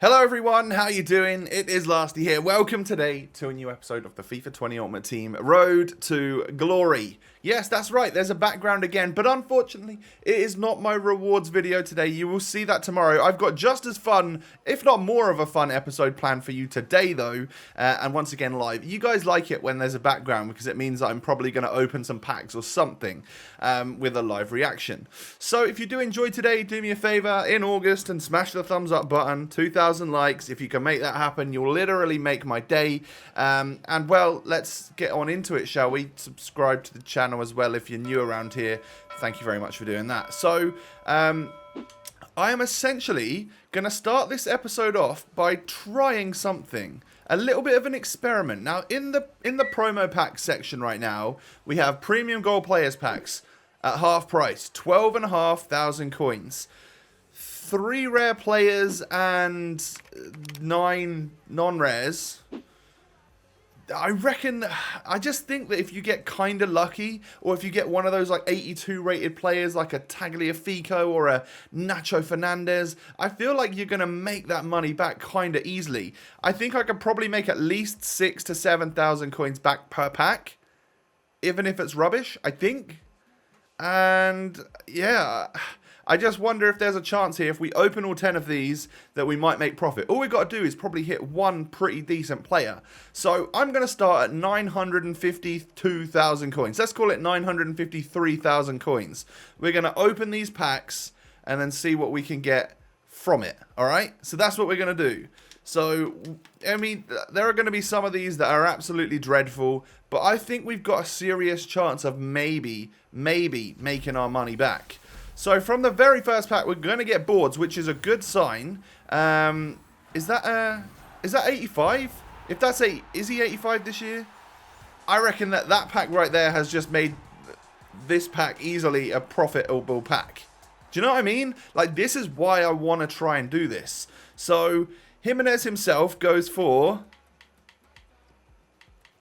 Hello everyone, how you doing? It is Lasty here. Welcome today to a new episode of the FIFA 20 Ultimate Team Road to Glory. Yes, that's right, there's a background again, but unfortunately, it is not my rewards video today. You will see that tomorrow. I've got just as fun, if not more of a fun episode planned for you today though, and once again live. You guys like it when there's a background because it means that I'm probably going to open some packs or something with a live reaction. So if you do enjoy today, do me a favor in August and smash the thumbs up button, 2,000 likes. If you can make that happen, you'll literally make my day. And well, let's get on into it, shall we? Subscribe to the channel as well if you're new around here. Thank you very much for doing that. So, I am essentially going to start this episode off by trying something. A little bit of an experiment. Now, in the promo pack section right now, we have premium gold players packs at half price, 12,500 coins. 3 rare players and 9 non-rares. I just think that if you get kind of lucky, or if you get one of those like 82 rated players like a Tagliafico or a Nacho Fernandez, I feel like you're going to make that money back kind of easily. I think I could probably make at least 6,000 to 7,000 coins back per pack, even if it's rubbish, I think. And yeah, I just wonder if there's a chance here, if we open all 10 of these, that we might make profit. All we've got to do is probably hit one pretty decent player. So I'm going to start at 952,000 coins. Let's call it 953,000 coins. We're going to open these packs and then see what we can get from it. All right? So that's what we're going to do. So, I mean, there are going to be some of these that are absolutely dreadful, but I think we've got a serious chance of maybe making our money back. So from the very first pack, we're going to get boards, which is a good sign. Is that 85? If that's is he 85 this year? I reckon that pack right there has just made this pack easily a profitable pack. Do you know what I mean? Like, this is why I want to try and do this. So Jimenez himself goes for...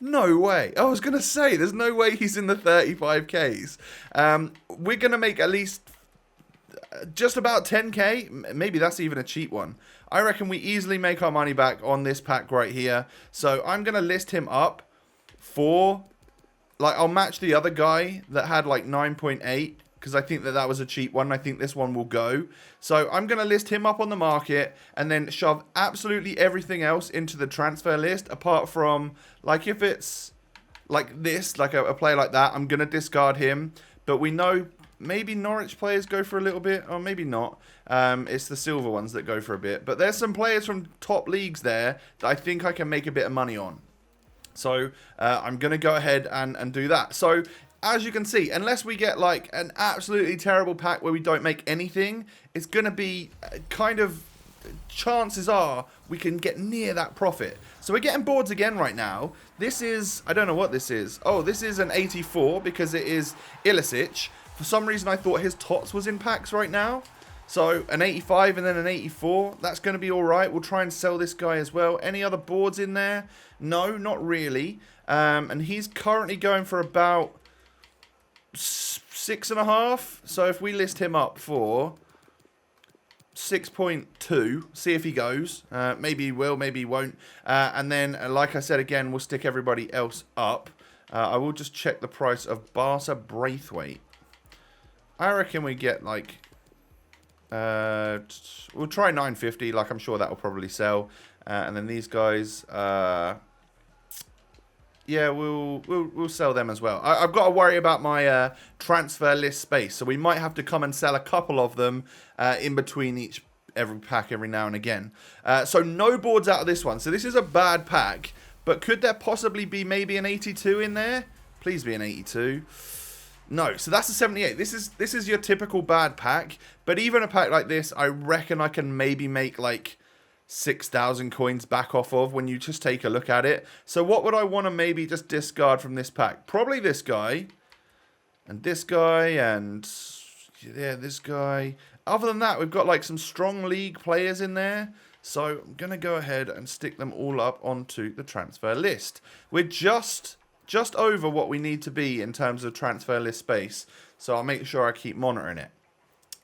No way. I was going to say, there's no way he's in the 35Ks. We're going to make at least just about 10k. Maybe that's even a cheap one. I reckon we easily make our money back on this pack right here. So I'm going to list him up for, like, I'll match the other guy that had like 9.8 because I think that was a cheap one. I think this one will go. So I'm going to list him up on the market and then shove absolutely everything else into the transfer list, apart from, like, if it's like this, like a player like that, I'm going to discard him. But we know maybe Norwich players go for a little bit, or maybe not. It's the silver ones that go for a bit. But there's some players from top leagues there that I think I can make a bit of money on. So I'm going to go ahead and do that. So as you can see, unless we get like an absolutely terrible pack where we don't make anything, it's going to be kind of, chances are we can get near that profit. So we're getting boards again right now. This is, I don't know what this is. Oh, this is an 84 because it is Ilicic. For some reason, I thought his TOTS was in packs right now. So an 85 and then an 84. That's going to be all right. We'll try and sell this guy as well. Any other boards in there? No, not really. And he's currently going for about 6.5. So if we list him up for 6.2, see if he goes. Maybe he will, maybe he won't. And then, like I said again, we'll stick everybody else up. I will just check the price of Barca Braithwaite. I reckon we get like, we'll try 950. Like, I'm sure that will probably sell. And then these guys, yeah, we'll sell them as well. I've got to worry about my transfer list space, so we might have to come and sell a couple of them in between every pack every now and again. So no boards out of this one. So this is a bad pack, but could there possibly be maybe an 82 in there? Please be an 82. No, so that's a 78. This is your typical bad pack, but even a pack like this, I reckon I can maybe make like 6,000 coins back off of when you just take a look at it. So what would I want to maybe just discard from this pack? Probably this guy, and this guy, and yeah, this guy. Other than that, we've got like some strong league players in there. So I'm going to go ahead and stick them all up onto the transfer list. We're just over what we need to be in terms of transfer list space. So I'll make sure I keep monitoring it.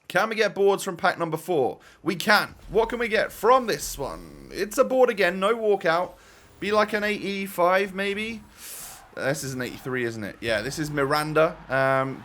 Can we get boards from pack number 4? We can. What can we get from this one? It's a board again, no walkout. Be like an 85 maybe. This is an 83, isn't it? Yeah, this is Miranda.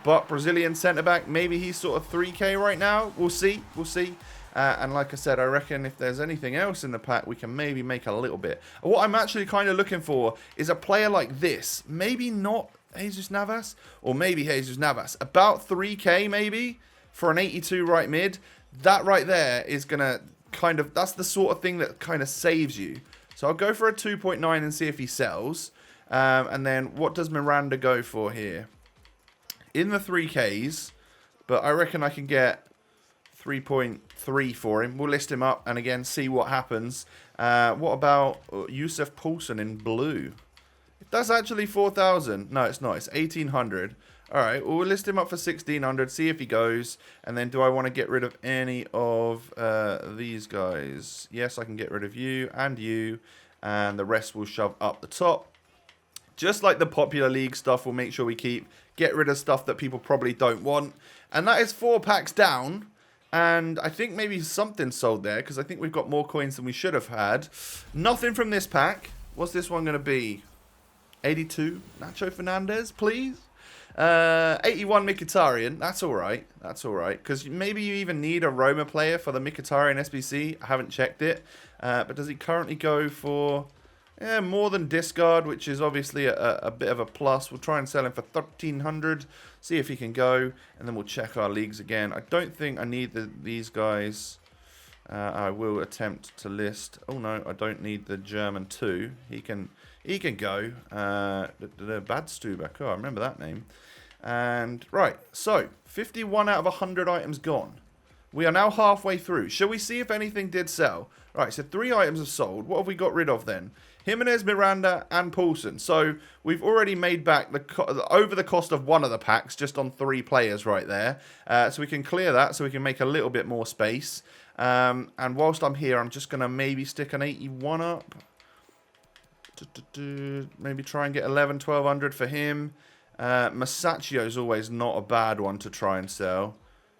But Brazilian centre-back, maybe he's sort of 3k right now. We'll see. We'll see. And like I said, I reckon if there's anything else in the pack, we can maybe make a little bit. What I'm actually kind of looking for is a player like this. Maybe not Jesus Navas, or maybe Jesus Navas. About 3k maybe for an 82 right mid. That right there is going to kind of, that's the sort of thing that kind of saves you. So I'll go for a 2.9 and see if he sells. And then what does Miranda go for here? In the 3Ks, but I reckon I can get 3.3 for him. We'll list him up and again see what happens. What about Yusuf Paulsen in blue? That's actually 4,000. No, it's not. It's 1,800. All right, well, we'll list him up for 1,600, see if he goes. And then do I want to get rid of any of these guys? Yes, I can get rid of you. And the rest will shove up the top. Just like the popular league stuff, we'll make sure we keep. Get rid of stuff that people probably don't want. And that is 4 packs down. And I think maybe something sold there, because I think we've got more coins than we should have had. Nothing from this pack. What's this one going to be? 82 Nacho Fernandez, please. 81 Mkhitaryan. That's all right. That's all right. Because maybe you even need a Roma player for the Mkhitaryan SBC. I haven't checked it. But does he currently go for more than discard, which is obviously a bit of a plus. We'll try and sell him for 1,300. See if he can go. And then we'll check our leagues again. I don't think I need these guys. I will attempt to list. Oh, no. I don't need the German 2. He can go. Badstuber. Oh, I remember that name. And, right. So, 51 out of 100 items gone. We are now halfway through. Shall we see if anything did sell? Right, so 3 items have sold. What have we got rid of then? Jimenez, Miranda, and Paulsen. So, we've already made back over the cost of one of the packs, just on 3 players right there. So, we can clear that, so we can make a little bit more space. And whilst I'm here, I'm just going to maybe stick an 81 up. Maybe try and get 1,100 for him. Masaccio is always not a bad one to try and sell.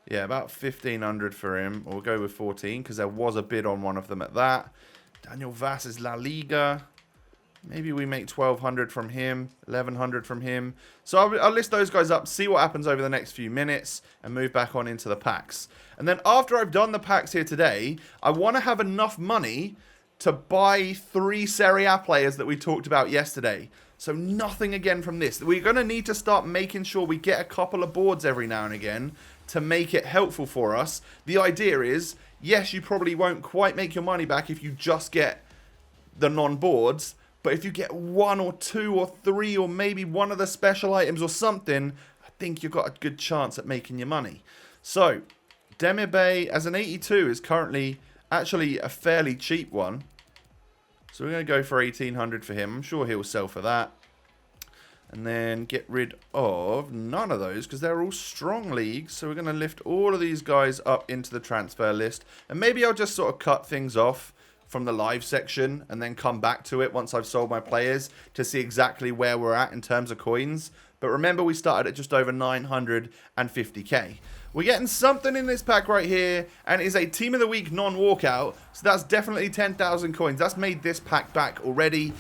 Yeah, about 1,500 for him. We'll go with 14 because there was a bid on one of them at that. Daniel Vaz is La Liga. Maybe we make 1,200 from him, 1,100 from him. So I'll list those guys up, see what happens over the next few minutes, and move back on into the packs. And then after I've done the packs here today, I want to have enough money to buy 3 Serie A players that we talked about yesterday. So nothing again from this. We're going to need to start making sure we get a couple of boards every now and again to make it helpful for us. The idea is, yes, you probably won't quite make your money back if you just get the non-boards. But if you get 1 or 2 or 3 or maybe one of the special items or something, I think you've got a good chance at making your money. So, Demirbay as an 82 is currently actually a fairly cheap one. So we're going to go for 1,800 for him. I'm sure he'll sell for that. And then get rid of none of those because they're all strong leagues. So we're going to lift all of these guys up into the transfer list. And maybe I'll just sort of cut things off from the live section and then come back to it once I've sold my players to see exactly where we're at in terms of coins. But remember, we started at just over 950k. We're getting something in this pack right here, and it is a Team of the Week non-walkout. So that's definitely 10,000 coins. That's made this pack back already.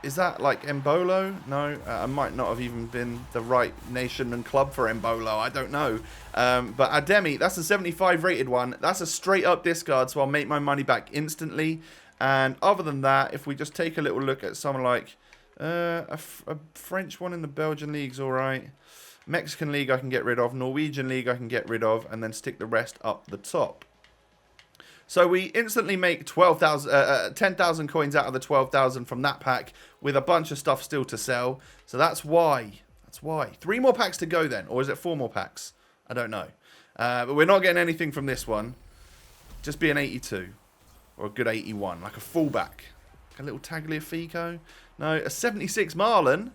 Is that like Embolo? No, I might not have even been the right nation and club for Embolo. I don't know. But Ademi, that's a 75 rated one. That's a straight up discard, so I'll make my money back instantly. And other than that, if we just take a little look at someone like a French one in the Belgian league's all right. Mexican league I can get rid of. Norwegian league I can get rid of. And then stick the rest up the top. So we instantly make 10,000 coins out of the 12,000 from that pack with a bunch of stuff still to sell. So that's why. That's why. 3 more packs to go then. Or is it 4 more packs? I don't know. But we're not getting anything from this one. Just be an 82. Or a good 81. Like a fullback. A little Tagliafico. No, a 76 Marlon.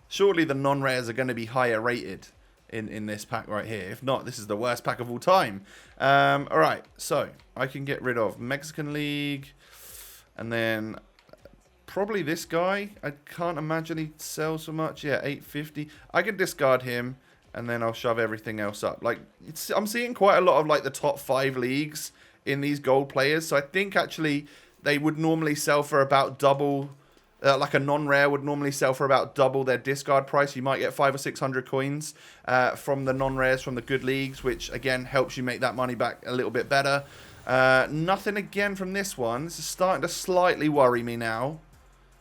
Surely the non-rares are going to be higher rated in this pack right here. If not, this is the worst pack of all time. Alright, so I can get rid of Mexican League. And then probably this guy. I can't imagine he sells so much. Yeah, 850. I can discard him. and then I'll shove everything else up. Like, I'm seeing quite a lot of like the top 5 leagues in these gold players, so I think actually they would normally sell for about double. Like a non-rare would normally sell for about double their discard price. You might get 500 or 600 coins from the non-rares from the good leagues, which again helps you make that money back a little bit better. Nothing again from this one. This is starting to slightly worry me now.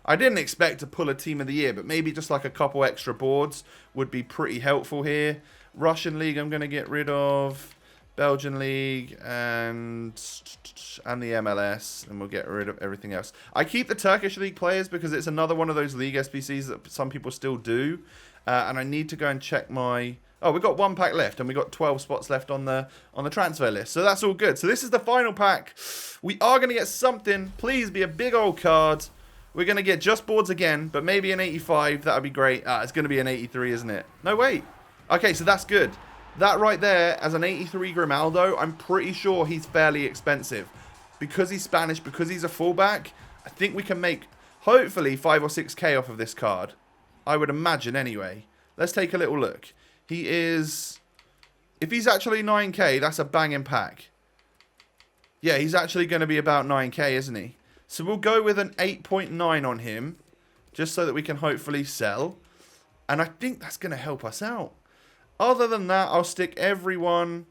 I didn't expect to pull a team of the year, but maybe just like a couple extra boards would be pretty helpful here. Russian League I'm going to get rid of. Belgian League and the MLS, and we'll get rid of everything else. I keep the Turkish League players because it's another one of those league SBCs that some people still do. And I need to go and check my... Oh, we've got 1 pack left, and we've got 12 spots left on the transfer list. So that's all good. So this is the final pack. We are going to get something. Please be a big old card. We're going to get just boards again, but maybe an 85. That would be great. It's going to be an 83, isn't it? No, wait. Okay, so that's good. That right there, as an 83 Grimaldo, I'm pretty sure he's fairly expensive. Because he's Spanish, because he's a fullback, I think we can make, hopefully, 5 or 6k off of this card. I would imagine, anyway. Let's take a little look. He is... If he's actually 9k, that's a banging pack. Yeah, he's actually going to be about 9k, isn't he? So we'll go with an 8.9 on him, just so that we can hopefully sell. And I think that's going to help us out. Other than that, I'll stick everyone,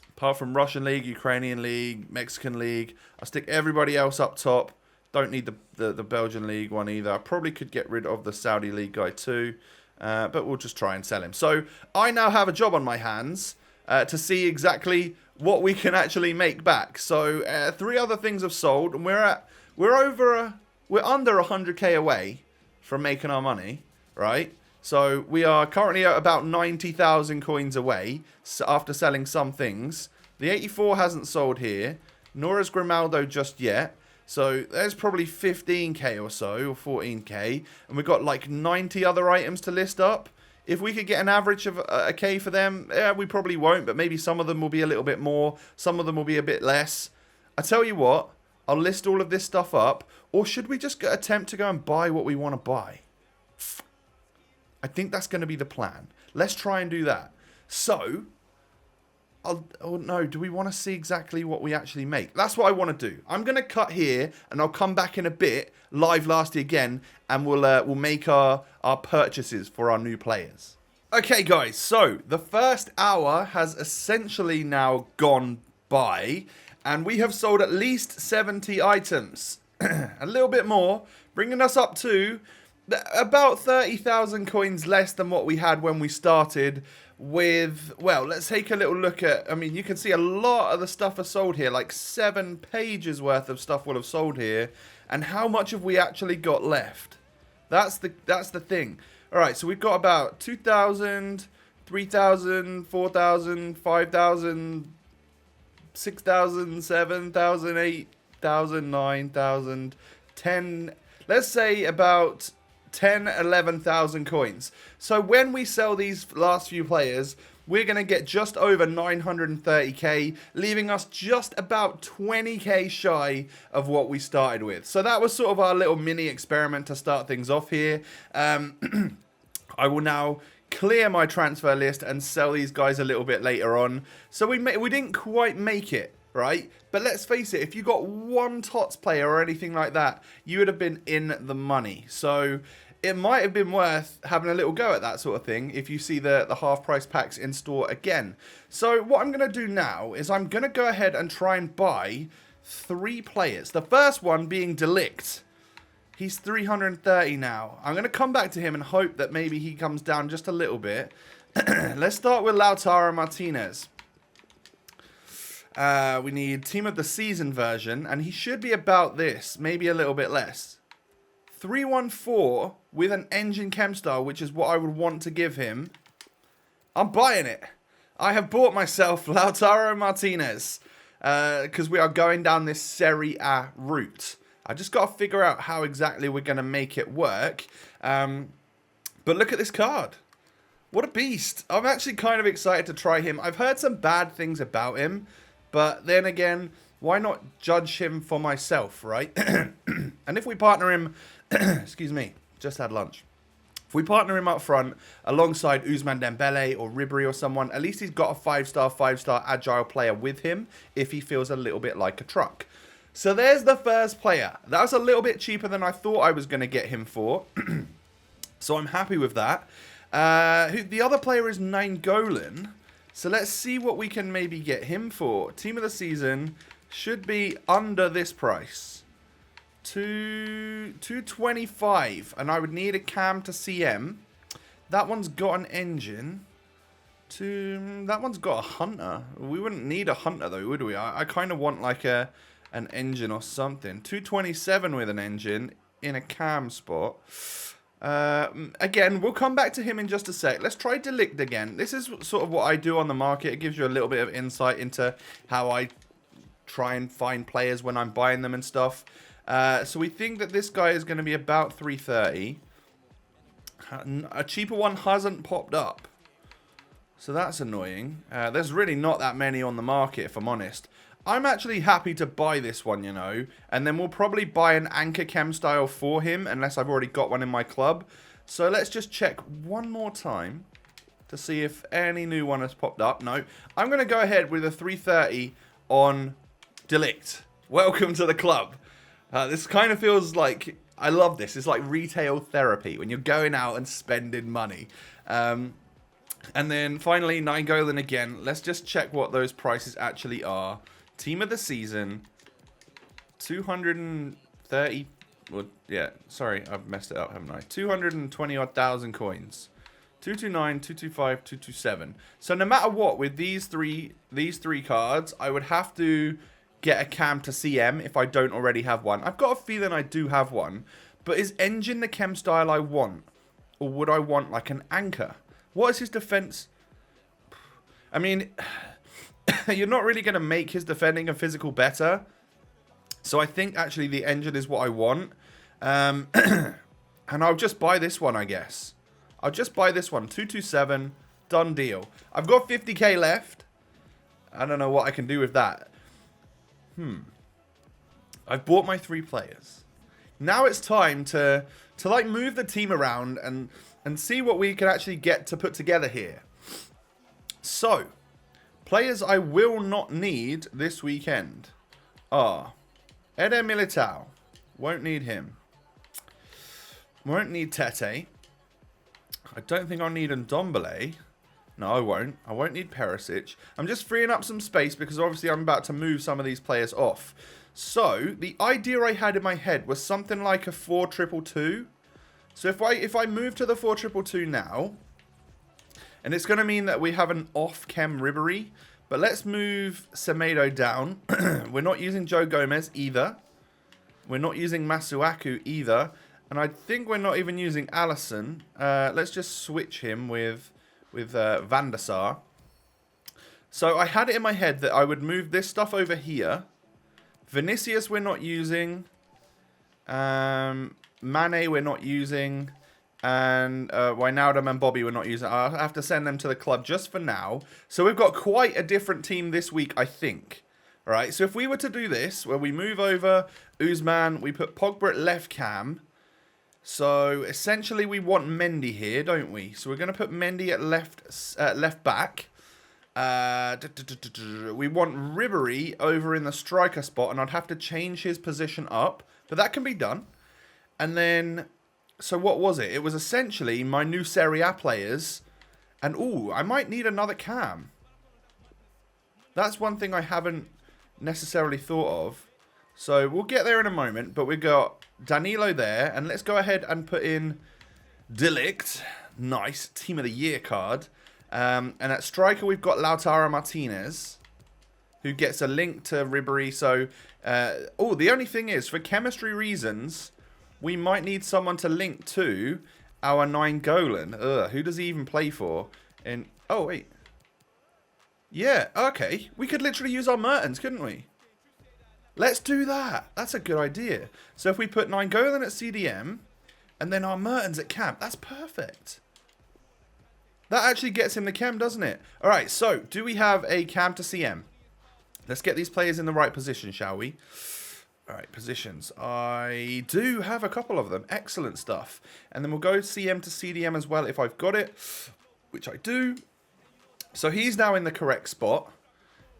apart from Russian League, Ukrainian League, Mexican League, I'll stick everybody else up top. Don't need the Belgian League one either. I probably could get rid of the Saudi League guy too, but we'll just try and sell him. So I now have a job on my hands to see exactly what we can actually make back. So 3 other things have sold, and we're under 100k away from making our money, right? So we are currently at about 90,000 coins away after selling some things. The 84 hasn't sold here, nor has Grimaldo just yet. So there's probably 15k or so, or 14k. And we've got like 90 other items to list up. If we could get an average of a k for them, we probably won't. But maybe some of them will be a little bit more. Some of them will be a bit less. I tell you what, I'll list all of this stuff up. Or should we just attempt to go and buy what we want to buy? I think that's going to be the plan. Let's try and do that. So, do we want to see exactly what we actually make? That's what I want to do. I'm going to cut here, and I'll come back in a bit, live Lasty again, and we'll make our purchases for our new players. Okay, guys, so the first hour has essentially now gone by, and we have sold at least 70 items. A little bit more, bringing us up to... about 30,000 coins less than what we had when we started with, well, let's take a little look at, I mean, you can see a lot of the stuff has sold here, like 7 pages worth of stuff will have sold here, and how much have we actually got left? That's the thing. All right, so we've got about 2,000, 3,000, 4,000, 5,000, 6,000, 7,000, 8,000, 9,000, 10, let's say about 10, 11,000 coins. So when we sell these last few players, we're going to get just over 930k, leaving us just about 20k shy of what we started with. So that was sort of our little mini experiment to start things off here. I will now clear my transfer list and sell these guys a little bit later on. So we didn't quite make it, right? But let's face it, if you got one TOTS player or anything like that, you would have been in the money. So it might have been worth having a little go at that sort of thing if you see the half price packs in store again. So what I'm going to do now is I'm going to go ahead and try and buy 3 players. The first one being Delict. He's 330 now. I'm going to come back to him and hope that maybe he comes down just a little bit. Let's start with Lautaro Martinez. We need Team of the Season version, and he should be about this, maybe a little bit less. 314 with an engine chem style, which is what I would want to give him. I'm buying it. I have bought myself Lautaro Martinez because we are going down this Serie A route. I just got to figure out how exactly we're going to make it work. But look at this card. What a beast. I'm actually kind of excited to try him. I've heard some bad things about him. But then again, why not judge him for myself, right? And if we partner him... excuse me, just had lunch. If we partner him up front alongside Ousmane Dembele or Ribery or someone, at least he's got a 5-star agile player with him if he feels a little bit like a truck. So there's the first player. That was a little bit cheaper than I thought I was going to get him for. So I'm happy with that. The other player is Nainggolan. So let's see what we can maybe get him for. Team of the season should be under this price. 225, and I would need a cam to CM. That one's got an engine. That one's got a hunter. We wouldn't need a hunter though, would we? I kind of want like an engine or something. 227 with an engine in a cam spot. Again, we'll come back to him in just a sec. Let's try Delict again. This is sort of what I do on the market. It gives you a little bit of insight into how I try and find players when I'm buying them and stuff. So we think that this guy is going to be about 330. A cheaper one hasn't popped up. So that's annoying. There's really not that many on the market, if I'm honest. I'm actually happy to buy this one, you know. And then we'll probably buy an Anchor Chem style for him, unless I've already got one in my club. So let's just check one more time to see if any new one has popped up. No. I'm going to go ahead with a 330 on Delict. Welcome to the club. This kind of feels like, I love this. It's like retail therapy when you're going out and spending money. And then finally, Nainggolan again. Let's just check what those prices actually are. Team of the season, 230. Well, yeah, sorry, I've messed it up, haven't I? 220,000 coins. 229, 225, 227. So no matter what, with these three cards, I would have to get a cam to CM if I don't already have one. I've got a feeling I do have one. But is engine the chem style I want? Or would I want like an anchor? What is his defense? I mean, you're not really going to make his defending and physical better. So I think actually the engine is what I want. And I'll just buy this one, I guess. I'll just buy this one. 227. Done deal. I've got 50k left. I don't know what I can do with that. I've bought my 3 players. Now it's time to like move the team around and see what we can actually get to put together here. So, players I will not need this weekend are Eder Militao. Won't need him. Won't need Tete. I don't think I'll need Ndombele. No, I won't. I won't need Perisic. I'm just freeing up some space because obviously I'm about to move some of these players off. So, the idea I had in my head was something like a 4-2-2. So if I move to the 4-2-2 now, and it's going to mean that we have an off-chem Ribery, but let's move Semedo down. We're not using Joe Gomez either. We're not using Masuaku either. And I think we're not even using Alisson. Let's just switch him with Van der Sar. So I had it in my head that I would move this stuff over here. Vinicius we're not using. Mane we're not using. And Wijnaldum and Bobby we're not using. I'll have to send them to the club just for now. So we've got quite a different team this week, I think. Alright, so if we were to do this, where we move over Ousmane, we put Pogba at left cam. So essentially we want Mendy here, don't we? So we're going to put Mendy at left back. We want Ribery over in the striker spot, and I'd have to change his position up, but that can be done. And then, so what was it? It was essentially my new Serie A players, and ooh, I might need another cam. That's one thing I haven't necessarily thought of. So we'll get there in a moment, but we've got Danilo there, and let's go ahead and put in Delict. Nice, Team of the Year card. And at striker, we've got Lautaro Martinez, who gets a link to Ribery. So, the only thing is, for chemistry reasons, we might need someone to link to our Nainggolan. Who does he even play for? Oh, wait. Yeah, okay. We could literally use our Mertens, couldn't we? Let's do that. That's a good idea. So if we put Nainggolan at CDM, and then our Mertens at camp, that's perfect. That actually gets him the cam, doesn't it? All right, so do we have a cam to CM? Let's get these players in the right position, shall we? All right, positions. I do have a couple of them. Excellent stuff. And then we'll go CM to CDM as well if I've got it, which I do. So he's now in the correct spot.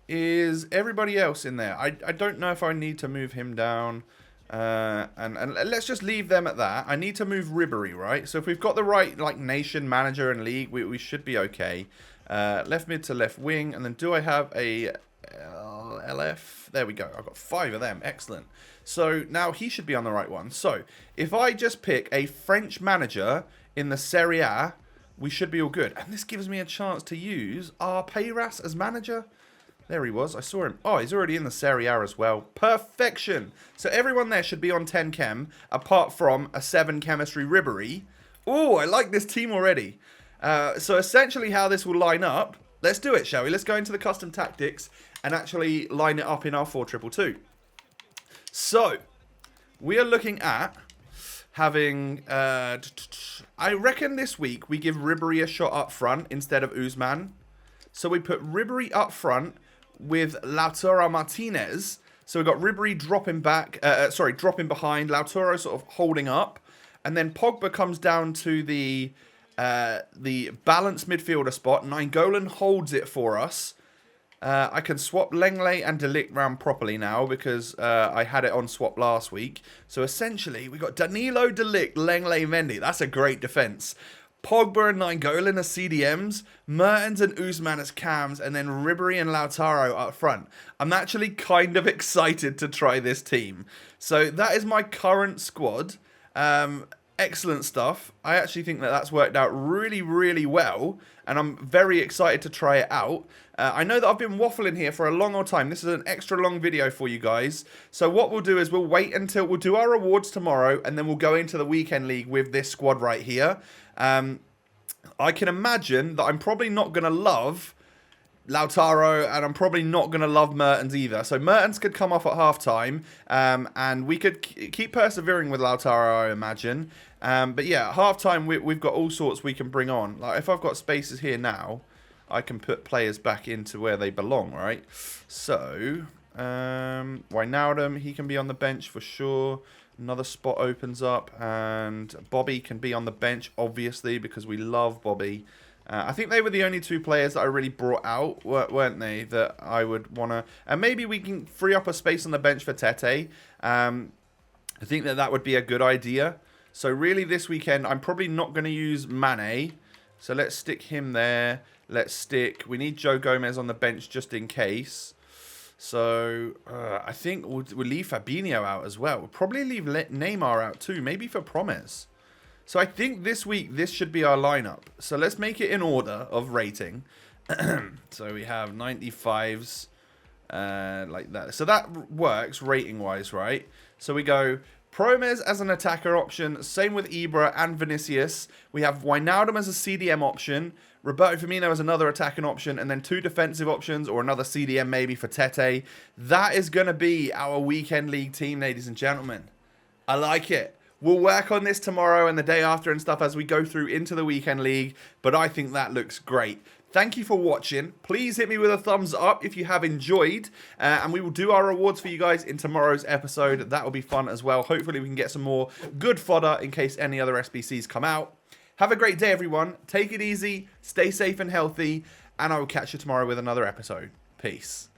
Is everybody else in there? I don't know if I need to move him down. And let's just leave them at that. I need to move Ribery, right? So if we've got the right like nation, manager, and league, we should be okay. Left mid to left wing. And then do I have a LF? There we go. I've got 5 of them. Excellent. So now he should be on the right one. So if I just pick a French manager in the Serie A, we should be all good. And this gives me a chance to use our Payras as manager. There he was. I saw him. Oh, he's already in the Serie A as well. Perfection. So everyone there should be on 10 chem, apart from a 7 chemistry Ribery. Oh, I like this team already. So essentially how this will line up, let's do it, shall we? Let's go into the custom tactics and actually line it up in our 4-2-2. So, we are looking at having, I reckon this week we give Ribery a shot up front instead of Usman. So we put Ribery up front with Lautaro Martinez. So we've got Ribery dropping back, dropping behind, Lautaro sort of holding up. And then Pogba comes down to the balanced midfielder spot. Nainggolan holds it for us. I can swap Lenglet and De Ligt round properly now because I had it on swap last week. So essentially, we got Danilo, De Ligt, Lenglet, Mendy. That's a great defense. Pogba and Nainggolan as CDMs, Mertens and Usman as cams, and then Ribery and Lautaro up front. I'm actually kind of excited to try this team. So that is my current squad. Excellent stuff. I actually think that that's worked out really, really well, and I'm very excited to try it out. I know that I've been waffling here for a long old time. This is an extra long video for you guys. So what we'll do is we'll wait until we'll do our rewards tomorrow, and then we'll go into the weekend league with this squad right here. I can imagine that I'm probably not going to love Lautaro, and I'm probably not going to love Mertens either. So Mertens could come off at half-time, and we could keep persevering with Lautaro, I imagine. But yeah, at half-time, we've got all sorts we can bring on. Like, if I've got spaces here now, I can put players back into where they belong, right? So, Wijnaldum, he can be on the bench for sure. Another spot opens up, and Bobby can be on the bench, obviously, because we love Bobby. I think they were the only 2 players that I really brought out, weren't they, that I would want to... And maybe we can free up a space on the bench for Tete. I think that would be a good idea. So really this weekend, I'm probably not going to use Mane. So let's stick him there. We need Joe Gomez on the bench just in case. So I think we'll leave Fabinho out as well. We'll probably leave Neymar out too, maybe for Promise. So I think this week, this should be our lineup. So let's make it in order of rating. So we have 95s, like that. So that works rating-wise, right? So we go Promes as an attacker option. Same with Ibra and Vinicius. We have Wijnaldum as a CDM option. Roberto Firmino as another attacking option. And then 2 defensive options or another CDM maybe for Tete. That is going to be our weekend league team, ladies and gentlemen. I like it. We'll work on this tomorrow and the day after and stuff as we go through into the weekend league. But I think that looks great. Thank you for watching. Please hit me with a thumbs up if you have enjoyed. And we will do our rewards for you guys in tomorrow's episode. That will be fun as well. Hopefully we can get some more good fodder in case any other SBCs come out. Have a great day, everyone. Take it easy. Stay safe and healthy. And I will catch you tomorrow with another episode. Peace.